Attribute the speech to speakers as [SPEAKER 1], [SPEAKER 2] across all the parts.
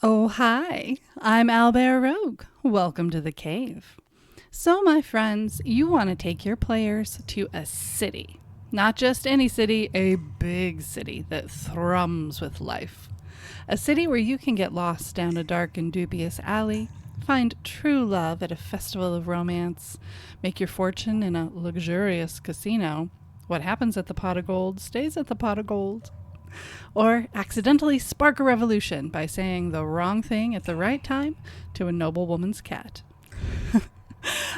[SPEAKER 1] Oh, hi. I'm Owlbear Rogue. Welcome to the cave. So, my friends, you want to take your players to a city. Not just any city, a big city that thrums with life. A city where you can get lost down a dark and dubious alley, find true love at a festival of romance, make your fortune in a luxurious casino. What happens at the pot of gold stays at the pot of gold. Or accidentally spark a revolution by saying the wrong thing at the right time to a noble woman's cat.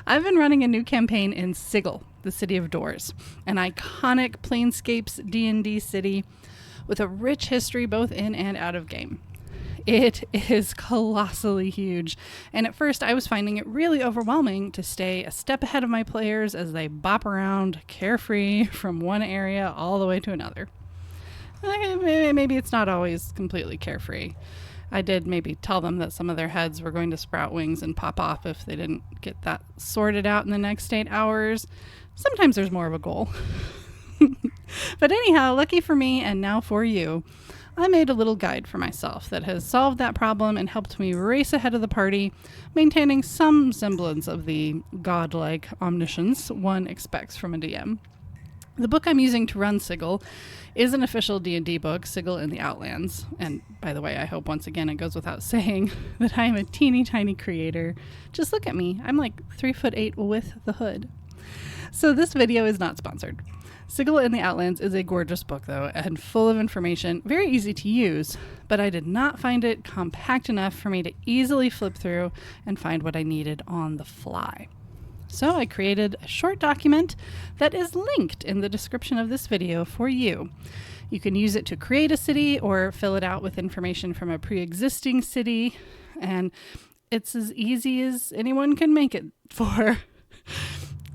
[SPEAKER 1] I've been running a new campaign in Sigil, the City of Doors, an iconic Planescapes D&D city with a rich history both in and out of game. It is colossally huge, and at first I was finding it really overwhelming to stay a step ahead of my players as they bop around carefree from one area all the way to another. Maybe it's not always completely carefree. I did maybe tell them that some of their heads were going to sprout wings and pop off if they didn't get that sorted out in the next 8 hours. Sometimes there's more of a goal. But anyhow, lucky for me and now for you, I made a little guide for myself that has solved that problem and helped me race ahead of the party, maintaining some semblance of the godlike omniscience one expects from a DM. The book I'm using to run Sigil is an official D&D book, Sigil in the Outlands. And by the way, I hope once again it goes without saying that I am a teeny tiny creator. Just look at me. I'm like 3'8" with the hood. So this video is not sponsored. Sigil in the Outlands is a gorgeous book though, and full of information, very easy to use, but I did not find it compact enough for me to easily flip through and find what I needed on the fly. So I created a short document that is linked in the description of this video for you. You can use it to create a city or fill it out with information from a pre-existing city, and it's as easy as anyone can make it for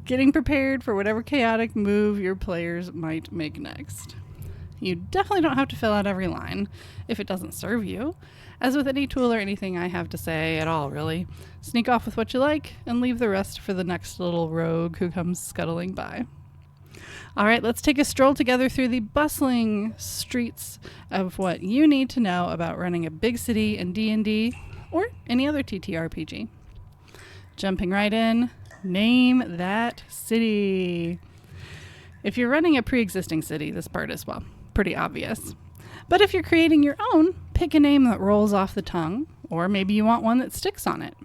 [SPEAKER 1] getting prepared for whatever chaotic move your players might make next. You definitely don't have to fill out every line if it doesn't serve you. As with any tool or anything I have to say at all, really, sneak off with what you like and leave the rest for the next little rogue who comes scuttling by. All right, let's take a stroll together through the bustling streets of what you need to know about running a big city in D&D or any other TTRPG. Jumping right in, name that city. If you're running a pre-existing city, this part is, well, pretty obvious. But if you're creating your own, pick a name that rolls off the tongue, or maybe you want one that sticks on it.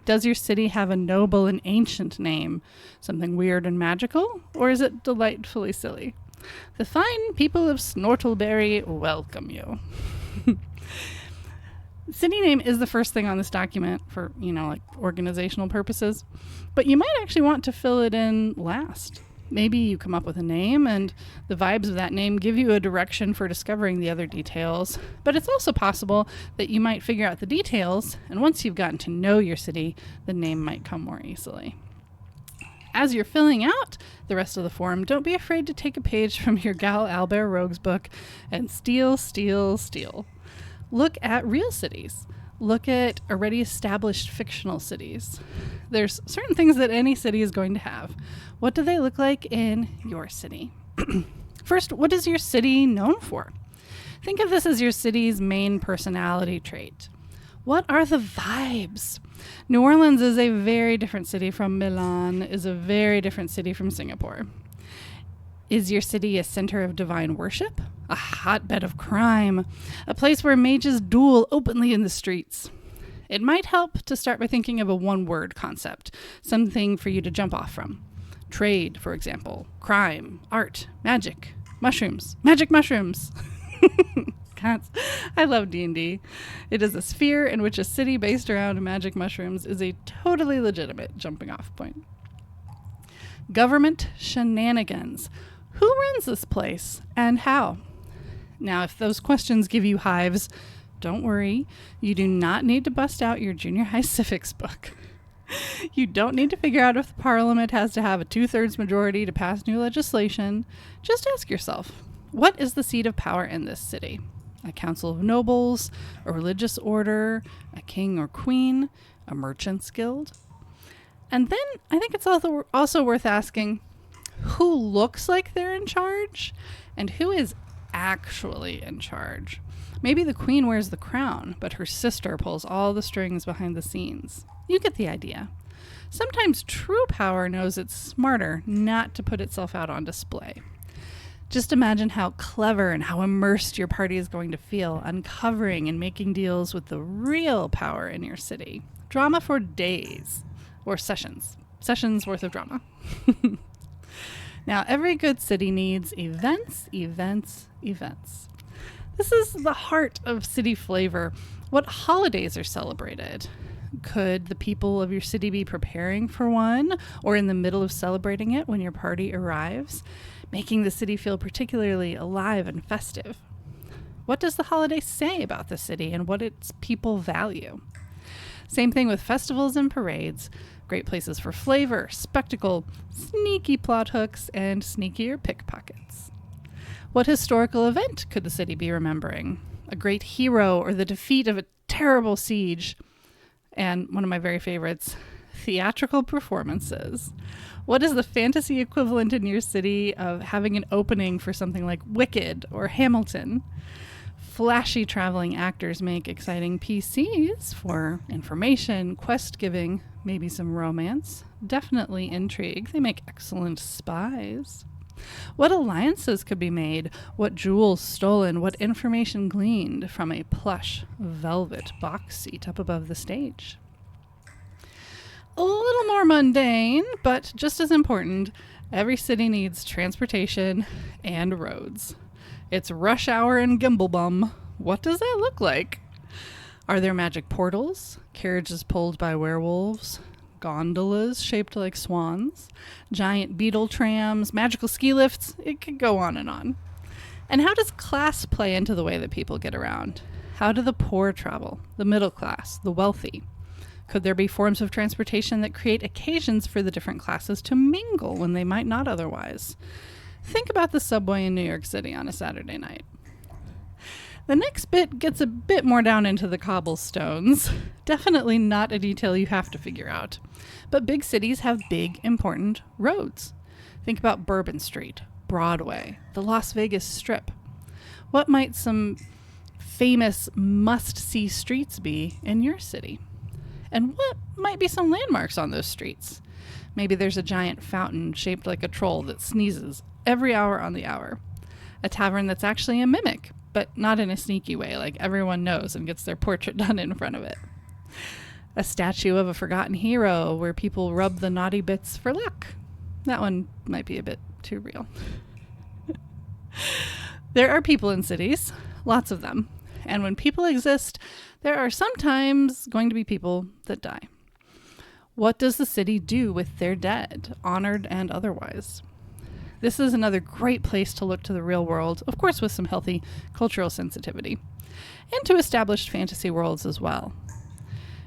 [SPEAKER 1] Does your city have a noble and ancient name, something weird and magical, or is it delightfully silly? The fine people of Snortleberry welcome you. City name is the first thing on this document for, like organizational purposes, but you might actually want to fill it in last. Maybe you come up with a name and the vibes of that name give you a direction for discovering the other details. But it's also possible that you might figure out the details, and once you've gotten to know your city, the name might come more easily. As you're filling out the rest of the form, don't be afraid to take a page from your gal Owlbear Rogue's book and steal. Look at real cities. Look at already established fictional cities. There's certain things that any city is going to have. What do they look like in your city? First, what is your city known for? Think of this as your city's main personality trait. What are the vibes? New Orleans is a very different city from Milan, is a very different city from Singapore. Is your city a center of divine worship? A hotbed of crime? A place where mages duel openly in the streets? It might help to start by thinking of a one-word concept, something for you to jump off from. Trade, for example. Crime, art, magic, mushrooms. Magic mushrooms! I love D&D. It is a sphere in which a city based around magic mushrooms is a totally legitimate jumping off point. Government shenanigans. Who runs this place and how? Now, if those questions give you hives, don't worry. You do not need to bust out your junior high civics book. You don't need to figure out if the parliament has to have a 2/3 majority to pass new legislation. Just ask yourself, what is the seat of power in this city? A council of nobles, a religious order, a king or queen, a merchant's guild? And then I think it's also worth asking, who looks like they're in charge and who is actually in charge. Maybe the queen wears the crown, but her sister pulls all the strings behind the scenes. You get the idea. Sometimes true power knows it's smarter not to put itself out on display. Just imagine how clever and how immersed your party is going to feel, uncovering and making deals with the real power in your city. Drama for days, or sessions. Sessions worth of drama. Now, every good city needs events, events, events. This is the heart of city flavor. What holidays are celebrated? Could the people of your city be preparing for one, or in the middle of celebrating it when your party arrives, making the city feel particularly alive and festive? What does the holiday say about the city and what its people value? Same thing with festivals and parades. Great places for flavor, spectacle, sneaky plot hooks, and sneakier pickpockets. What historical event could the city be remembering? A great hero or the defeat of a terrible siege? And one of my very favorites, theatrical performances. What is the fantasy equivalent in your city of having an opening for something like Wicked or Hamilton? Flashy traveling actors make exciting PCs for information, quest giving, maybe some romance, definitely intrigue. They make excellent spies. What alliances could be made? What jewels stolen? What information gleaned from a plush velvet box seat up above the stage? A little more mundane, but just as important, every city needs transportation and roads. It's rush hour in Gimblebum. What does that look like? Are there magic portals, carriages pulled by werewolves, gondolas shaped like swans, giant beetle trams, magical ski lifts? It could go on. And how does class play into the way that people get around? How do the poor travel, the middle class, the wealthy? Could there be forms of transportation that create occasions for the different classes to mingle when they might not otherwise? Think about the subway in New York City on a Saturday night. The next bit gets a bit more down into the cobblestones. Definitely not a detail you have to figure out. But big cities have big, important roads. Think about Bourbon Street, Broadway, the Las Vegas Strip. What might some famous must-see streets be in your city? And what might be some landmarks on those streets? Maybe there's a giant fountain shaped like a troll that sneezes every hour on the hour. A tavern that's actually a mimic, but not in a sneaky way, like everyone knows and gets their portrait done in front of it. A statue of a forgotten hero where people rub the naughty bits for luck. That one might be a bit too real. There are people in cities, lots of them. And when people exist, there are sometimes going to be people that die. What does the city do with their dead, honored and otherwise? This is another great place to look to the real world, of course with some healthy cultural sensitivity, and to established fantasy worlds as well.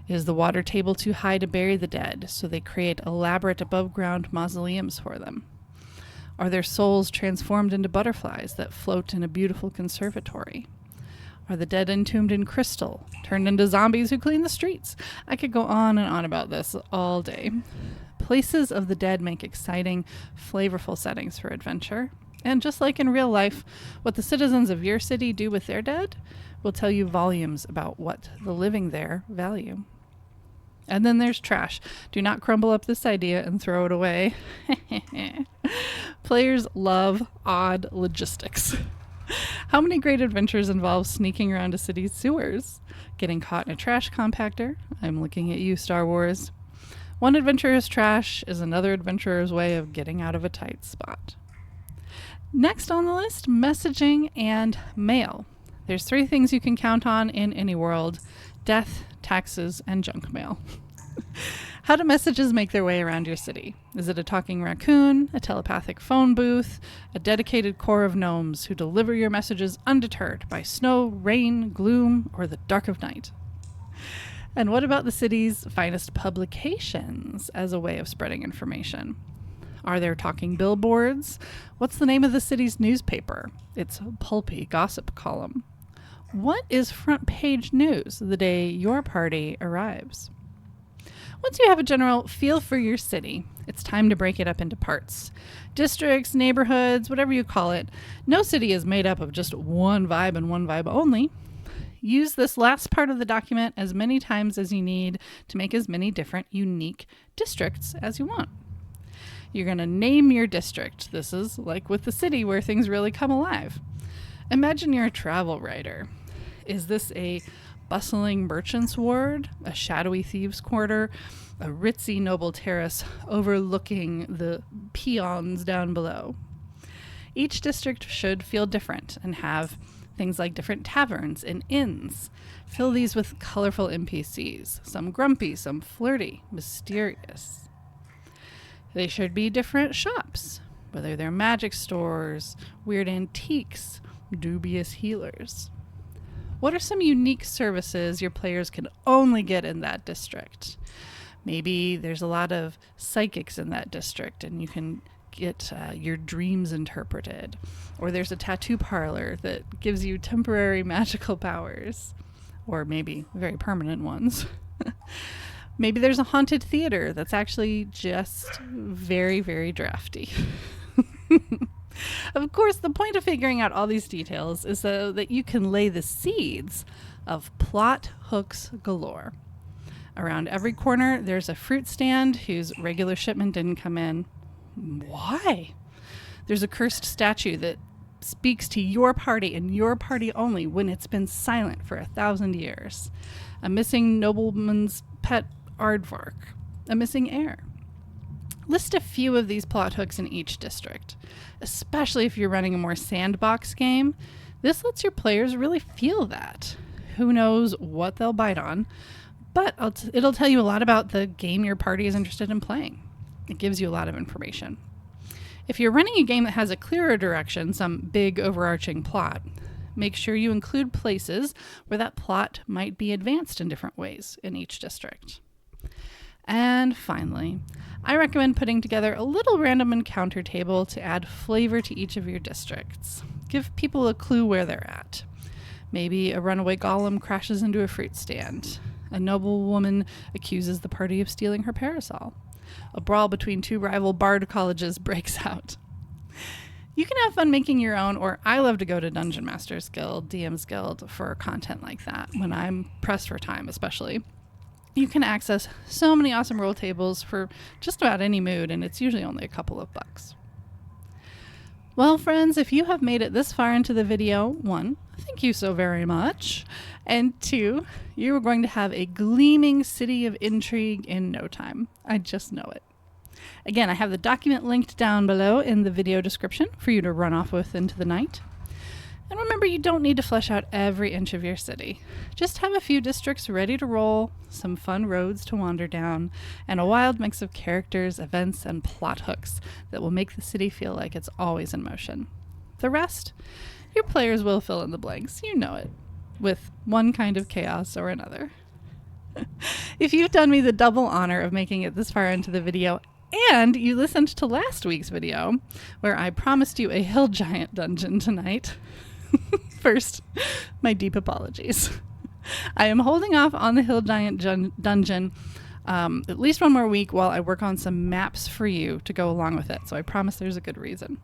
[SPEAKER 1] Is the water table too high to bury the dead, so they create elaborate above-ground mausoleums for them? Are their souls transformed into butterflies that float in a beautiful conservatory? Are the dead entombed in crystal, turned into zombies who clean the streets? I could go on and on about this all day. Places of the dead make exciting, flavorful settings for adventure. And just like in real life, what the citizens of your city do with their dead will tell you volumes about what the living there value. And then there's trash. Do not crumble up this idea and throw it away. Players love odd logistics. How many great adventures involve sneaking around a city's sewers? Getting caught in a trash compactor? I'm looking at you, Star Wars. One adventurer's trash is another adventurer's way of getting out of a tight spot. Next on the list, messaging and mail. There's 3 things you can count on in any world: death, taxes, and junk mail. How do messages make their way around your city? Is it a talking raccoon, a telepathic phone booth, a dedicated corps of gnomes who deliver your messages undeterred by snow, rain, gloom, or the dark of night? And what about the city's finest publications as a way of spreading information? Are there talking billboards? What's the name of the city's newspaper? Its pulpy gossip column. What is front page news the day your party arrives? Once you have a general feel for your city, it's time to break it up into parts. Districts, neighborhoods, whatever you call it. No city is made up of just one vibe and one vibe only. Use this last part of the document as many times as you need to make as many different unique districts as you want. You're going to name your district. This is like with the city where things really come alive. Imagine you're a travel writer. Is this a bustling merchant's ward, a shadowy thieves' quarter, a ritzy noble terrace overlooking the peons down below? Each district should feel different and have things like different taverns and inns. Fill these with colorful NPCs, some grumpy, some flirty, mysterious. They should be different shops, whether they're magic stores, weird antiques, dubious healers. What are some unique services your players can only get in that district? Maybe there's a lot of psychics in that district and you can get your dreams interpreted. Or there's a tattoo parlor that gives you temporary magical powers. Or maybe very permanent ones. Maybe there's a haunted theater that's actually just very, very drafty. Of course, the point of figuring out all these details is so that you can lay the seeds of plot hooks galore. Around every corner, there's a fruit stand whose regular shipment didn't come in. Why? There's a cursed statue that speaks to your party and your party only when it's been silent for 1,000 years. A missing nobleman's pet aardvark. A missing heir. List a few of these plot hooks in each district. Especially if you're running a more sandbox game, this lets your players really feel that. Who knows what they'll bite on, but it'll tell you a lot about the game your party is interested in playing. It gives you a lot of information. If you're running a game that has a clearer direction, some big overarching plot, make sure you include places where that plot might be advanced in different ways in each district. And finally, I recommend putting together a little random encounter table to add flavor to each of your districts. Give people a clue where they're at. Maybe a runaway golem crashes into a fruit stand. A noblewoman accuses the party of stealing her parasol. A brawl between two rival bard colleges breaks out. You can have fun making your own, or I love to go to Dungeon Masters Guild, DM's Guild, for content like that, when I'm pressed for time especially. You can access so many awesome roll tables for just about any mood, and it's usually only a couple of bucks. Well, friends, if you have made it this far into the video, 1, thank you so very much, and 2, you are going to have a gleaming city of intrigue in no time. I just know it. Again, I have the document linked down below in the video description for you to run off with into the night. And remember, you don't need to flesh out every inch of your city. Just have a few districts ready to roll, some fun roads to wander down, and a wild mix of characters, events, and plot hooks that will make the city feel like it's always in motion. The rest, your players will fill in the blanks, you know it, with one kind of chaos or another. If you've done me the double honor of making it this far into the video, and you listened to last week's video, where I promised you a hill giant dungeon tonight, first, my deep apologies. I am holding off on the hill giant dungeon at least one more week while I work on some maps for you to go along with it, so I promise there's a good reason.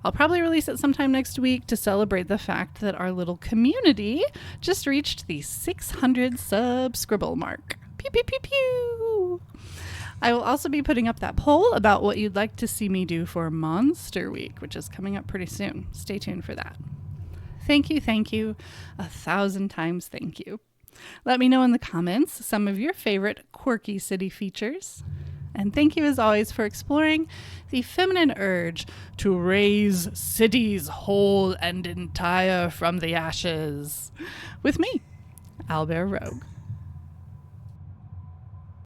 [SPEAKER 1] I'll probably release it sometime next week to celebrate the fact that our little community just reached the 600 sub scribble mark. Pew, pew, pew, pew. I will also be putting up that poll about what you'd like to see me do for Monster Week, which is coming up pretty soon. Stay tuned for that. Thank you, 1,000 times thank you. Let me know in the comments some of your favorite quirky city features. And thank you as always for exploring the feminine urge to raise cities whole and entire from the ashes with me, Owlbear Rogue.